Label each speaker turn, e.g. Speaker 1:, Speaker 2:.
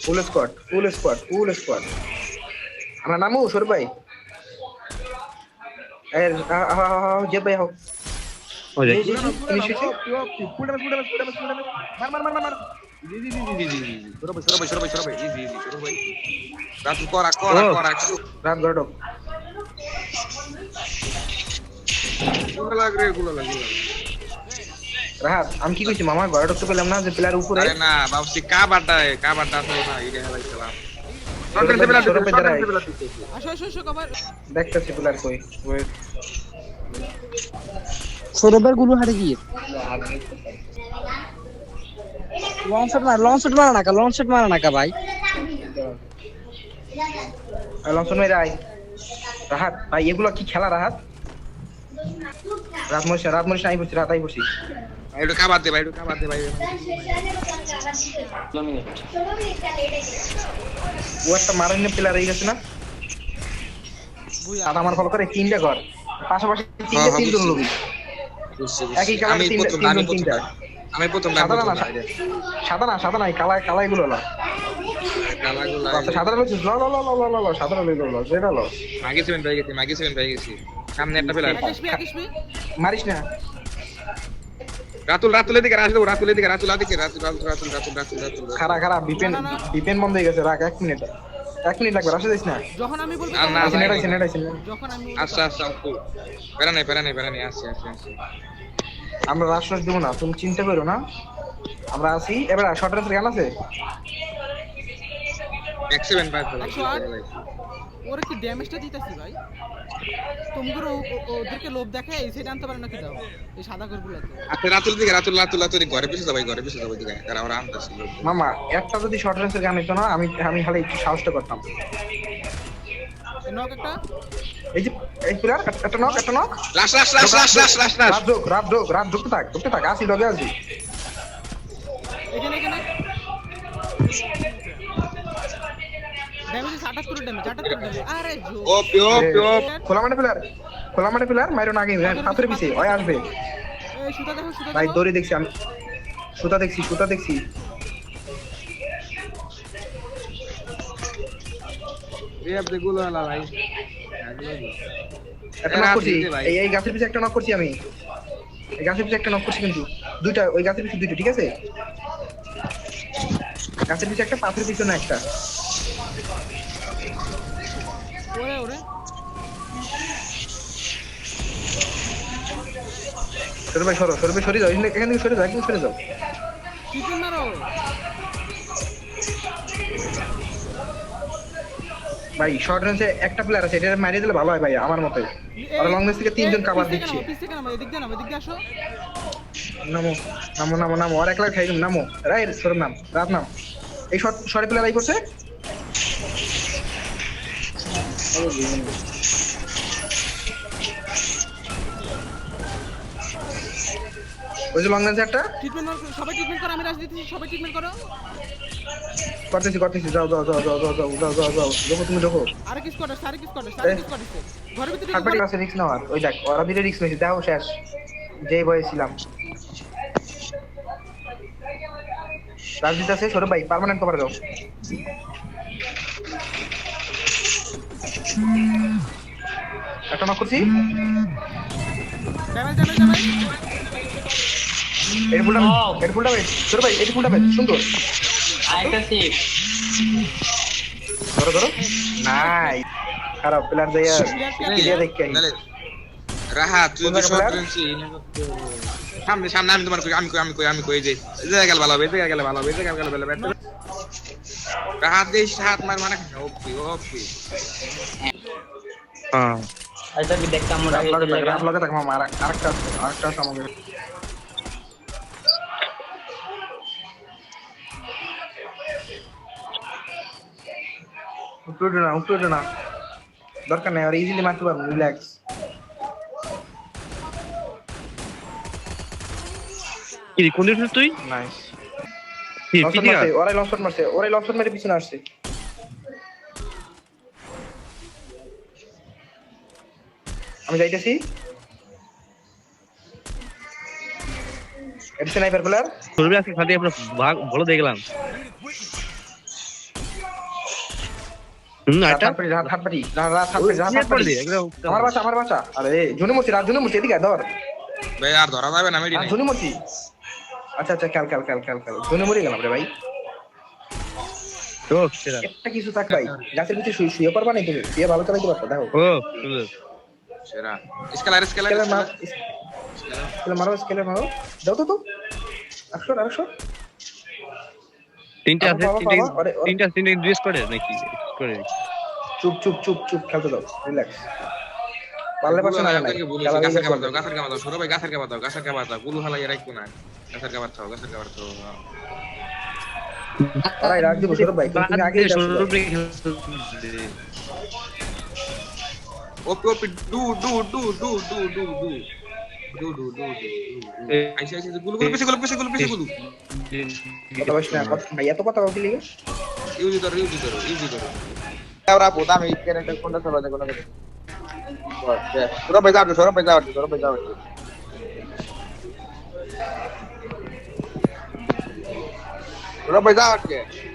Speaker 1: ফুল squad আমরা নামু সর ভাই এর যে ভাই হোক
Speaker 2: हो जाए
Speaker 1: জি
Speaker 3: পুরো না
Speaker 1: ফিনিশ হয়েছে
Speaker 3: ফুল ড্যামেজ মার জি সরো ভাই রাত
Speaker 2: ओ
Speaker 3: করা
Speaker 1: রাত গড়ক
Speaker 3: গুলো লাগ
Speaker 1: রাহাত আমি কি কইছি মামা ঘরে ঢুকতে পেলাম না যে প্লেয়ার উপরে
Speaker 3: আরে না বাবসি কাবাটা আসলে না এটা খেলাইছিলাম
Speaker 1: সরবে সরবে দাঁড়াই
Speaker 4: আসো আসো আসো কভার
Speaker 1: দেখতেছি প্লেয়ার কই ওয়েট
Speaker 5: সৌরভের গুলো হারে গিয়ে লং শট মারা না কা ভাই
Speaker 1: লঞ্চন ভাই রাই রাহাত ভাই এগুলো কি খেলা রাহাত রাত মরিস নাই বসছি রাত আই বসি
Speaker 3: একটু খাবার দে ভাই
Speaker 1: ও একটা মারানি প্লেয়ার হয়ে গেছে না আর আমার ফলো করে তিনটা ঘর পাশাপাশি তিনজন লোক একই কালার তিনটা
Speaker 3: আমি প্রথম
Speaker 1: সাদা নাই কালাই গুলো না সাদা লইছিস সাদা লইলো যেটা লো
Speaker 3: মাগি 7 পেয়ে গেছি সামনে একটা প্লেয়ার
Speaker 4: আকিশবি
Speaker 1: মারিস না
Speaker 3: রাতুলের দিকে রাতুলের দিকে রাতুল
Speaker 1: খারা বিপেন বন্ধ হয়ে গেছে রাখ 1 মিনিট লাগবে রাশে যাইস না
Speaker 4: যখন আমি বলবো
Speaker 3: আর না,
Speaker 1: নেটাইছি
Speaker 4: যখন আমি
Speaker 3: আচ্ছা পেরা নাই আসছে
Speaker 1: আমরা রাশ দেবো না তুমি চিন্তা করো না আমরা আছি এবার শর্ট রেঞ্জের গান আছে
Speaker 3: এক্সেভেন পাই
Speaker 4: ওরা কি ড্যামেজটা দিতেছি ভাই তোমগুলো ওদেরকে লোভ দেখে এই সাইড আনতে পারে নাকি দাও এই সাদা ঘরগুলোতে
Speaker 3: আচ্ছা রাতুলের দিকে রাতুল ঘরে পিছে যাবে দিকে কারণ ওরা আনতেছিল
Speaker 1: মামা একটা যদি শর্ট রেঞ্জের গান হইতো না আমি খালি একটু সাহসটা করতাম
Speaker 4: নক একটা
Speaker 1: এই যে এই প্লেয়ার একটা নক
Speaker 3: লাশ
Speaker 1: রাত ঢুকতে থাক আসি লগে আসি
Speaker 4: এখানে ড্যামেজ 78 ড্যামেজ আরে জো
Speaker 3: ওপি
Speaker 1: খোলা মাঠে প্লেয়ার মাইরো না আগে পাথরের পিছে ওই আসবে
Speaker 4: এই সুতা দেখো
Speaker 1: ভাই দড়ি দেখছি আমি সুতা দেখছি
Speaker 3: এই আপনি গুলো না ভাই
Speaker 1: একটা নক করছি এই গাছের পিছে একটা নক করছি আমি এই গাছের পিছে একটা নক করছি কিন্তু দুইটা ওই গাছের পিছে দুইটা ঠিক আছে গাছের পিছে একটা পাথরের পিছনে একটা
Speaker 4: ওরে
Speaker 1: সরে যাও এখান থেকে সরে যাও
Speaker 4: চিকেন মারো
Speaker 1: ভাই শর্ট রেঞ্জে একটা প্লেয়ার আছে এটা মারিয়ে দিলে ভালো হয় ভাই আমার মতে আর লং রেঞ্জ থেকে তিনজন কভার দিচ্ছে
Speaker 4: এদিক দিয়ে আসো
Speaker 1: নামো আর একলা খাই নামো রাইট সরম নাম রাত নাম এই শর্ট প্লেয়ার আই করছে ওই যে লং রেঞ্জে একটা
Speaker 4: ট্রিটমেন্ট সবাই ট্রিটমেন্ট করো আমি রাজ দিতেছি সবাই ট্রিটমেন্ট করো
Speaker 1: করতেছি যাও দেখো তুমি দেখো
Speaker 4: আরে কি স্কোয়াড ঘরের ভিতরে
Speaker 1: থাকবাড়ি কাছে রিস্ক নাও আর ওই দেখ ওরা দিলে রিস্ক নিয়েছে দেখো শেষ যেই বয়ে ছিলাম রাজনীতি আছে সৌরভ ভাই পার্মানেন্ট কভার দাও একটা নক করছি
Speaker 4: ড্যামেজ
Speaker 1: এর ফুলটা ভাই সৌরভ ভাই এই ফুলটা ভাই সুন্দর
Speaker 5: আইতাছি
Speaker 1: ধরো নাই খারাপ প্লেয়ার যাইয়া দেখে
Speaker 3: রাহা তুই তো শর্ট রেঞ্জে সামনে আমি তোমার আমি কই যে জায়গা গেল ভালো হবে রাহা দেই হাত মার মানে ওপি
Speaker 2: हां
Speaker 5: আইতা কি দেখতাম আমরা
Speaker 1: লগে থাক মামা আরেকটা সামগ্রী উপরে না দরকার নেই আর ইজিলি মারতে পারবো রিল্যাক্স
Speaker 2: কি কোন দিন তুই
Speaker 1: নাইস
Speaker 2: কি পিটিয়া
Speaker 1: ওরাই লঞ্চ মেরে পিছনে আসছে আমি যাইতেছি এটা স্নাইপার প্লেয়ার
Speaker 2: তোর আজকে খাতে আমরা ভাগ ভালো দেখলাম এটা
Speaker 1: রাত হাটপাটি আমার বাচ্চা আরে জুনি মূর্তি এদিকে ধর
Speaker 3: ভাই আর ধরা যাবে না মেডি নাই
Speaker 1: জুনি মূর্তি আচ্ছা খেল জুনি মরে গেলাম রে ভাই
Speaker 2: ও সেরা
Speaker 1: একটা কিছু থাক ভাই গাছের ভিতরে শুয়ে পারবা না তুমি শুয়ে ভালো চালাইতে পারছো দেখো
Speaker 2: ও সুন্দর
Speaker 3: সেরা স্কেলার
Speaker 1: স্কেলার মারো দাও তো আরেকশো
Speaker 2: তিনটা আছে
Speaker 1: বাবা, আরে,
Speaker 2: তিনটা ড্রেস করে নাকি করে
Speaker 1: চুপ খেলতে দাও রিল্যাক্স পারলে পারছো না
Speaker 3: আপনাকে বলেছি গাছের খাবার দাও সরো ভাই গাছের খাবার দাও গুলো হালাই রাখবো না গাছের খাবার খাও
Speaker 1: আরে রাখ দিব সরব ভাই তুমি আগে
Speaker 3: ওপি ডু আইসা গুলো পিছে
Speaker 1: কথা বলছ না ভাই এত কথা বলতে লিগে
Speaker 3: ইউজ করো ahora puta me quieren que con eso lo de con eso solo pesado que